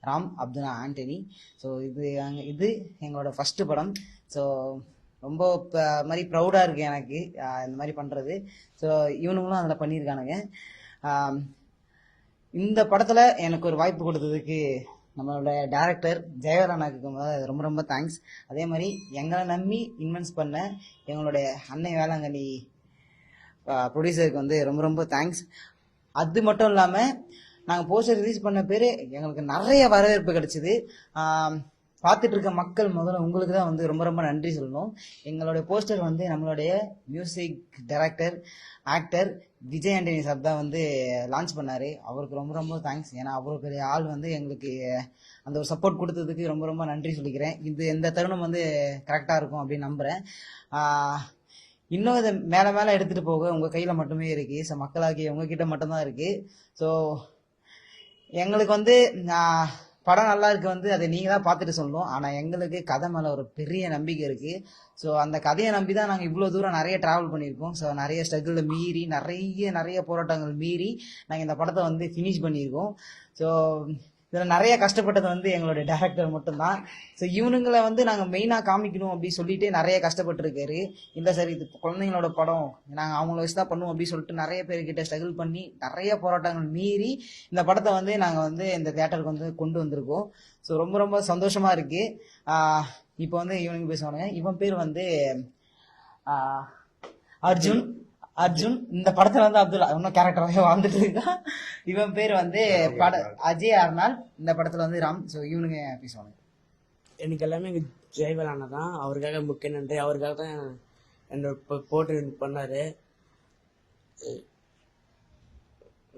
Ram Abdullah Antony. So இது எங்களோட first படம். ஸோ ரொம்ப மாதிரி ப்ரௌடாக இருக்குது எனக்கு இந்த மாதிரி பண்ணுறது. ஸோ இவனுங்களும் அதில் பண்ணியிருக்கானுங்க. இந்த படத்தில் எனக்கு ஒரு வாய்ப்பு கொடுத்ததுக்கு நம்மளோட டேரக்டர் ஜெயவரனாக்கு ரொம்ப ரொம்ப தேங்க்ஸ். அதே மாதிரி எங்களை நம்பி இன்வெஸ்ட் பண்ண எங்களுடைய அன்னை வேளாங்கண்ணி ப்ரொடியூசருக்கு ரொம்ப ரொம்ப தேங்க்ஸ். அது மட்டும் இல்லாமல் நாங்கள் போஸ்டர் ரிலீஸ் பண்ண பேர் எங்களுக்கு நிறைய வரவேற்பு கிடைச்சிது. பார்த்துட்டு இருக்க மக்கள் முதல்ல உங்களுக்கு தான் ரொம்ப ரொம்ப நன்றி சொல்லணும். எங்களுடைய போஸ்டர் நம்மளுடைய music director actor Vijay Antony sir தான் லான்ச் பண்ணார். அவருக்கு ரொம்ப ரொம்ப தேங்க்ஸ். ஏன்னா அவ்வளோ பெரிய ஆள் எங்களுக்கு அந்த ஒரு சப்போர்ட் கொடுத்ததுக்கு ரொம்ப ரொம்ப நன்றி சொல்லிக்கிறேன். இந்த தருணம் கரெக்டாக இருக்கும் அப்படின்னு நம்புகிறேன். இன்னும் இதை மேலே மேலே எடுத்துகிட்டு போக உங்கள் கையில் மட்டுமே இருக்குது. ஸோ மக்களாகிய உங்ககிட்ட மட்டும்தான் இருக்குது. ஸோ எங்களுக்கு படம் நல்லா இருக்கு அதை நீங்கள் தான் பார்த்துட்டு சொல்லணும். ஆனால் எங்களுக்கு கதை மேலே ஒரு பெரிய நம்பிக்கை இருக்குது. ஸோ அந்த கதையை நம்பி தான் நாங்கள் இவ்வளோ தூரம் நிறைய ட்ராவல் பண்ணியிருக்கோம். ஸோ நிறைய ஸ்ட்ரகிளில் மீறி நிறைய போராட்டங்கள் மீறி நாங்கள் இந்த படத்தை ஃபினிஷ் பண்ணியிருக்கோம். ஸோ இதில் நிறைய கஷ்டப்பட்டது எங்களுடைய டேரக்டர் மட்டும்தான். ஸோ இவனுங்களை நாங்கள் மெயினாக காமிக்கணும் அப்படின்னு சொல்லிட்டு நிறைய கஷ்டப்பட்டுருக்காரு. இல்லை சார் இது குழந்தைங்களோட படம், நாங்கள் அவங்கள வச்சு தான் பண்ணுவோம் அப்படின்னு சொல்லிட்டு நிறைய பேர்கிட்ட ஸ்ட்ரகிள் பண்ணி நிறைய போராட்டங்கள் மீறி இந்த படத்தை நாங்கள் இந்த தியேட்டருக்கு கொண்டு வந்திருக்கோம். ஸோ ரொம்ப ரொம்ப சந்தோஷமாக இருக்குது. இப்போ இவனுங்க பேசுவாங்க. இவன் பேர் அர்ஜுன். இந்த படத்துல அப்துல்லா இன்னும் கேரக்டராகவே வாழ்ந்துட்டு இருக்கான். இவன் பேர் அஜய் ஆர்னால். இந்த படத்துல ராம். ஸோ இவனுங்க பேசுவாங்க. எனக்கு எல்லாமே எங்க ஜெயவேலான தான். அவருக்காக முக்கிய நன்றி. அவருக்காக தான் என்னோட போட்டு பண்ணாரு.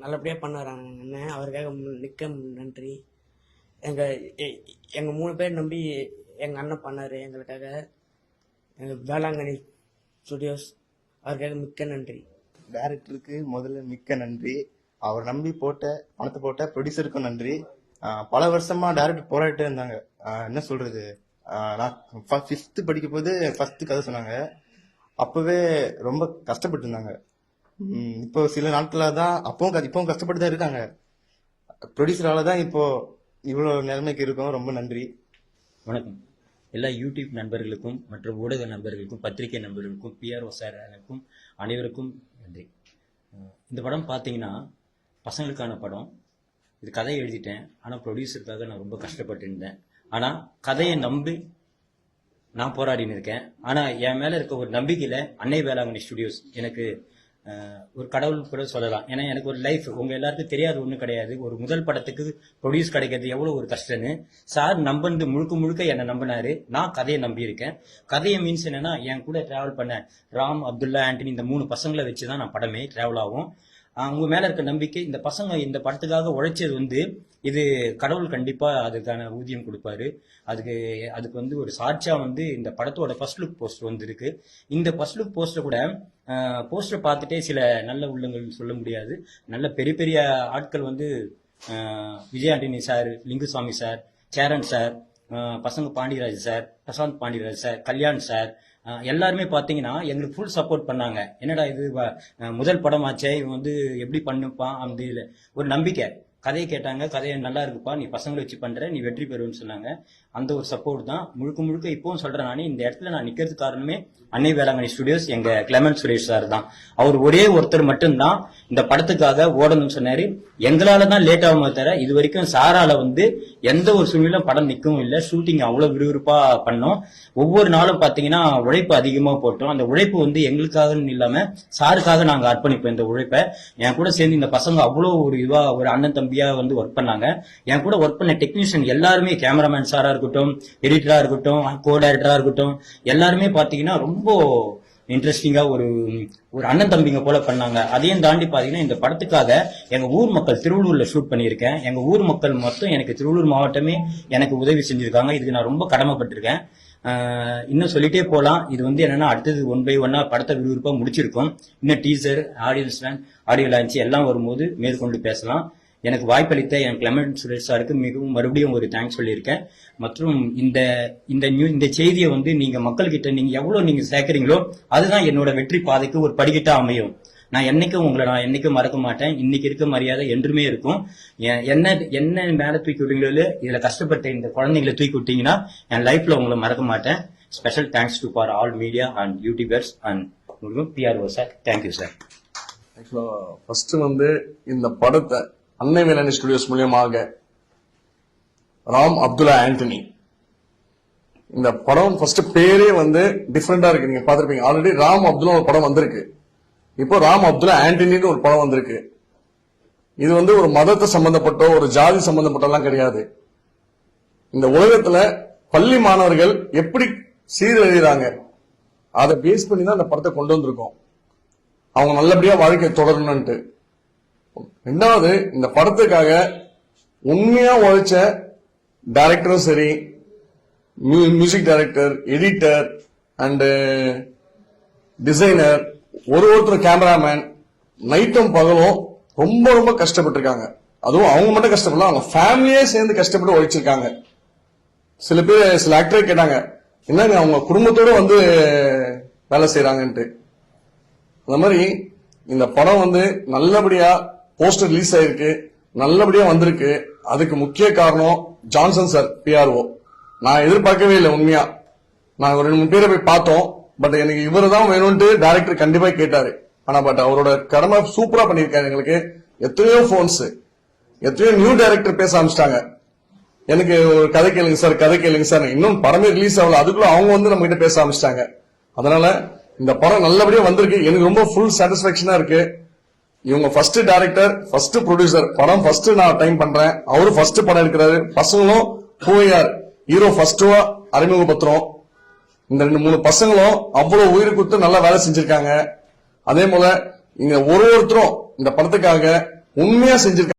நல்லபடியா பண்ணாரு அண்ணன். அவருக்காக மிக்க நன்றி. எங்க 3 பேர் நம்பி எங்க அண்ணன் பண்ணாரு எங்களுக்காக. எங்க வேளாங்கண்ணி ஸ்டுடியோஸ் அவருக்காக மிக்க நன்றி. டைரக்டருக்கு முதல்ல மிக்க நன்றி. அவர் நம்பி பணத்தை போட்ட ப்ரொடியூசருக்கும் நன்றி. பல வருஷமா டைரக்டர் போராடிட்டே இருந்தாங்க. என்ன சொல்றது, நான் 5th படிக்கும் போது ஃபர்ஸ்ட் கதை சொன்னாங்க. அப்பவே ரொம்ப கஷ்டப்பட்டு இருந்தாங்க. இப்போ சில நாட்களாக தான் இப்பவும் கஷ்டப்பட்டு தான் இருக்காங்க. ப்ரொடியூசரால தான் இப்போ இவ்வளவு நிலைமைக்கு இருக்கும். ரொம்ப நன்றி. வணக்கம். எல்லா யூடியூப் நண்பர்களுக்கும் மற்றும் ஊடக நண்பர்களுக்கும் பத்திரிகை நண்பர்களுக்கும் பிஆர்ஓ சாருக்கும் அனைவருக்கும் நன்றி. இந்த படம் பார்த்தீங்கன்னா பசங்களுக்கான படம். இது கதையை எழுதிட்டேன். ஆனால் ப்ரொடியூசருக்காக நான் ரொம்ப கஷ்டப்பட்டு இருந்தேன். ஆனால் கதையை நம்பி நான் போராடின்னு இருக்கேன். ஆனால் என் மேலே இருக்க ஒரு நம்பிக்கையில் அன்னை வேளாங்கண்ணி ஸ்டுடியோஸ் எனக்கு ஒரு கடவுள் கூட சொல்லலாம். ஏன்னா எனக்கு ஒரு லைஃப் உங்க எல்லாருக்கும் தெரியாது ஒன்றும் கிடையாது. ஒரு முதல் படத்துக்கு ப்ரொடியூஸ் கிடைக்கிறது எவ்வளோ ஒரு கஷ்டம்னு சார் நம்பந்து முழுக்க என்னை நம்பினாரு. நான் கதையை நம்பியிருக்கேன். கதையை மீன்ஸ் என்னன்னா, என் கூட டிராவல் பண்ண ராம் அப்துல்லா ஆண்டனி இந்த 3 பசங்களை வச்சு தான் நான் படமே டிராவல் ஆகும். அவங்க மேல இருக்க நம்பிக்கை, இந்த பசங்க இந்த படத்துக்காக உழைச்சது இது கடவுள் கண்டிப்பா அதுக்கான ஊதியம் கொடுப்பாரு. அதுக்கு ஒரு சாட்சியா இந்த படத்தோட ஃபர்ஸ்ட் லுக் போஸ்டர் இருக்கு. இந்த ஃபர்ஸ்ட் லுக் போஸ்டர் கூட போஸ்டர் பார்த்துட்டே சில நல்ல உள்ளங்கள் சொல்ல முடியாது. நல்ல பெரிய பெரிய ஆட்கள் Vijay Antony sir, Lingusamy sir, Cheran sir, Pasanga Pandiraj sir, Prashanth Pandiraj sir, Kalyan sir, எல்லாருமே பாத்தீங்கன்னா எங்களுக்கு ஃபுல் சப்போர்ட் பண்ணாங்க. என்னடா இது முதல் படமாச்சே, இவன் எப்படி பண்ணுப்பான் அந்த ஒரு நம்பிக்கை. கதையை கேட்டாங்க, கதையை நல்லா இருக்குப்பா, நீ பசங்களை வச்சு பண்ற, நீ வெற்றி பெறுன்னு சொன்னாங்க. அந்த ஒரு சப்போர்ட் தான் முழுக்க இப்பவும் சொல்றேன். நானே இந்த இடத்துல நான் நிக்கிறதுக்கு காரணமே அன்னை வேளாங்கண்ணி ஸ்டுடியோஸ், எங்க கிளமெண்ட் சுரேஷ் சார் தான். அவர் ஒரே ஒருத்தர் மட்டும்தான் இந்த படத்துக்காக ஓடணும்னு சொன்னாரு. எங்களால தான் லேட் ஆகுமே தவிர இது வரைக்கும் சாரால எந்த ஒரு சூழ்நிலும் படம் நிற்கவும் இல்லை. ஷூட்டிங் அவ்வளவு விறுவிறுப்பா பண்ணோம். ஒவ்வொரு நாளும் பாத்தீங்கன்னா உழைப்பு அதிகமா போட்டோம். அந்த உழைப்பு எங்களுக்காக இல்லாம சாருக்காக நாங்க அர்ப்பணிப்போம். இந்த உழைப்பை என் கூட சேர்ந்து இந்த பசங்க அவ்வளோ ஒரு அண்ணன் தம்பியா ஒர்க் பண்ணாங்க. என் கூட ஒர்க் பண்ண டெக்னீஷியன் எல்லாருமே, கேமராமேன் சாரா இருக்கட்டும், எடிட்டரா இருக்கட்டும், கோ டைரக்டரா இருக்கட்டும், எல்லாருமே பாத்தீங்கன்னா ரொம்ப இன்ட்ரெஸ்டிங்கா ஒரு அண்ணன் தம்பிங்க போல பண்ணாங்க. அதையும் தாண்டி பாத்தீங்கன்னா இந்த படத்துக்காக எங்க ஊர் மக்கள் திருவள்ளூர்ல ஷூட் பண்ணியிருக்கேன். எங்க ஊர் மக்கள் மொத்தம் எனக்கு திருவள்ளூர் மாவட்டமே எனக்கு உதவி செஞ்சிருக்காங்க. இதுக்கு நான் ரொம்ப கடமைப்பட்டிருக்கேன். இன்னும் சொல்லிட்டே போலாம். இது என்னன்னா அடுத்தது 1 by 1 படத்தை விறுவிறுப்பா முடிச்சிருக்கோம். இன்னும் டீசர், ஆடியோ லான்ச் எல்லாம் வரும்போது மேற்கொண்டு பேசலாம். எனக்கு வாய்ப்பளித்த என் கிளமெண்ட் சுரேஷ் சாருக்கு மிகவும் மறுபடியும் ஒரு தேங்க்ஸ் சொல்லியிருக்கேன். மற்றும் இந்த செய்தியை நீங்க மக்கள்கிட்ட நீங்க எவ்வளவு நீங்க சேர்க்கறீங்களோ அதுதான் என்னோட வெற்றி பாதைக்கு ஒரு படிக்கட்டா அமையும். நான் என்னைக்கும் மறக்க மாட்டேன். இன்னைக்கு இருக்க மரியாதை என்றுமே இருக்கும். என்ன மேல தூக்கி விட்டீங்களோ, இதுல கஷ்டப்பட்ட இந்த குழந்தைங்களை தூக்கி விட்டீங்கன்னா என் லைஃப்ல உங்களை மறக்க மாட்டேன். Special thanks to for all media and YouTubers and PRO sir. Thank you sir. First இந்த படத்தை அன்னை வேளாண் ஸ்டுடியோஸ் மூலியமாக ராம் அப்துல்லா ஆண்டனி, இந்த படம் ஃபர்ஸ்ட் பேரே டிஃபரெண்டா இருக்கு. நீங்க பாத்திருப்பீங்க, ஆல்ரெடி ராம் அப்துல்லா ஒரு படம் வந்திருக்கு. இப்போ ராம் அப்துல்லா ஆண்டனின்னு ஒரு படம் வந்திருக்கு. இது ஒரு மதத்தை சம்பந்தப்பட்ட ஒரு ஜாதி சம்பந்தப்பட்டெல்லாம் கிடையாது. இந்த உலகத்துல பள்ளி மாணவர்கள் எப்படி சீரழிறாங்க அதை பேஸ் பண்ணி தான் இந்த படத்தை கொண்டு வந்திருக்கோம். அவங்க நல்லபடியா வாழ்க்கை தொடரணும்ட்டு. ரெண்டாவது, இந்த படத்துக்காக உண்மையா உழைச்ச டைரக்டரும் சரி, music director, editor and designer, ஒருத்தர் கேமராமேன், நைட்டும் பகலும் ரொம்ப ரொம்ப கஷ்டப்பட்டு இருக்காங்க. அதுவும் அவங்க மட்டும் கஷ்டப்படல, அவங்க ஃபேமிலியே சேர்ந்து கஷ்டப்பட்டு உழைச்சிருக்காங்க. சில ஆக்டர் கேட்டாங்க, என்னங்க அவங்க குடும்பத்தோட வேலை செய்யறாங்கன்ட்டு. அந்த மாதிரி இந்த படம் நல்லபடியா போஸ்டர் ரிலீஸ் ஆயிருக்கு, நல்லபடியா வந்திருக்கு. அதுக்கு முக்கிய காரணம் ஜான்சன் சார், பிஆர்ஓ. நான் எதிர்பார்க்கவே இல்லை. உண்மையா நாங்க 2-3 பேரை போய் பார்த்தோம். பட் எனக்கு இவரு தான் வேணும்ட்டு டைரக்டர் கண்டிப்பா கேட்டாரு. ஆனா பட் அவரோட கடமை சூப்பரா பண்ணிருக்காரு. எங்களுக்கு எத்தனையோ போன்ஸ், எத்தனையோ நியூ டைரக்டர் பேச ஆரம்பிச்சிட்டாங்க. எனக்கு ஒரு கதை கேளுங்க சார். இன்னும் படமே ரிலீஸ் ஆகல, அதுக்குள்ள அவங்க நம்ம கிட்ட பேச ஆரம்பிச்சிட்டாங்க. அதனால இந்த படம் நல்லபடியா வந்திருக்கு. எனக்கு ரொம்ப ஃபுல் சாட்டிஸ்பாக்சனா இருக்கு. இவங்க ஃபர்ஸ்ட் டைரக்டர், ஃபர்ஸ்ட் ப்ரொடியூசர், படம் ஃபர்ஸ்ட் நான் டைம் பண்றேன். அவரு ஃபர்ஸ்ட் படம் எடுக்கிறாரு. பசங்களும் பூவையார் ஹீரோ ஃபர்ஸ்டா அறிமுகப்படுத்துறோம். இந்த 2-3 பசங்களும் அவ்வளவு உயிர் கொடுத்து நல்லா வேலை செஞ்சிருக்காங்க. அதே போல இங்க ஒருத்தரும் இந்த படத்துக்காக உண்மையா செஞ்சிருக்காங்க.